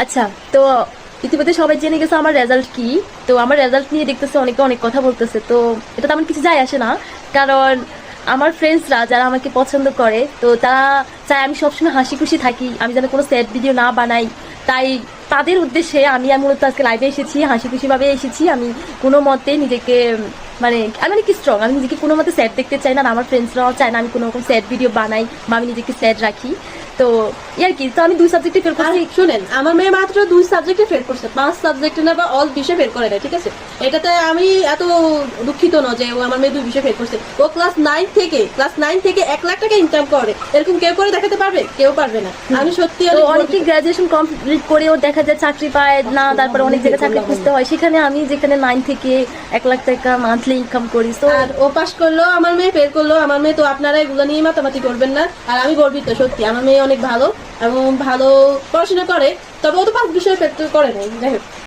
আচ্ছা, তো ইতিমধ্যে সবাই জেনে গেছে আমার রেজাল্ট কি। তো আমার রেজাল্ট নিয়ে দেখতেছে অনেকে অনেক কথা বলতেছে, তো এটা তেমন কিছু যায় আসে না। কারণ আমার ফ্রেন্ডসরা যারা আমাকে পছন্দ করে, তো তারা চায় আমি সবসময় হাসি খুশি থাকি, আমি যেন কোনো স্যাড ভিডিও না বানাই। তাই তাদের উদ্দেশ্যে আমি মূলত আজকে লাইভে এসেছি, হাসি খুশিভাবে এসেছি। আমি কোনো মতে নিজেকে মানে আমি অনেক স্ট্রং, আমি নিজেকে কোনো মতে স্যাড দেখতে চাই না, আর আমার ফ্রেন্ডসরাও চায় না আমি কোনো রকম স্যাড ভিডিও বানাই বা আমি নিজেকে স্যাড রাখি। তো ইয়ার কি, তো আমি 2 সাবজেক্টে ফেল করছি। শুনেন, আমার মেয়ে মাত্র 2 সাবজেক্টে ফেল করছে, 5 সাবজেক্টে না বা অল বিষয়ে ফেল করে না, ঠিক আছে? এটাতে আমি এত দুঃখিত না যে ও আমার মেয়ে 2 বিষয়ে ফেল করছে। ও ক্লাস 9 থেকে 1 লাখ টাকা ইনকাম করে, এরকম কেউ করে দেখাতে পারবে? কেউ পারবে না। আমি সত্যি তো অনেকে গ্রাজুয়েশন কমপ্লিট করেও দেখা যায় চাকরি পায় না, তারপরে অনেক জায়গায় চাকরি খুঁজতে হয়। সেখানে আমি যেখানে 9 থেকে 1 লাখ টাকা মান্থলি ইনকাম করি, তো আর ও পাস করলো, আমার মেয়ে ফেল করলো। আমার মেয়ে, তো আপনারা এগুলো নিয়ে মাতামাতি করবেন না। আর আমি গর্বিত সত্যি, আমার মেয়ে অনেক ভালো এবং ভালো পড়াশোনা করে, তবে ও তো 5 বিষয়ে ফেল করে নাই। যাই হোক।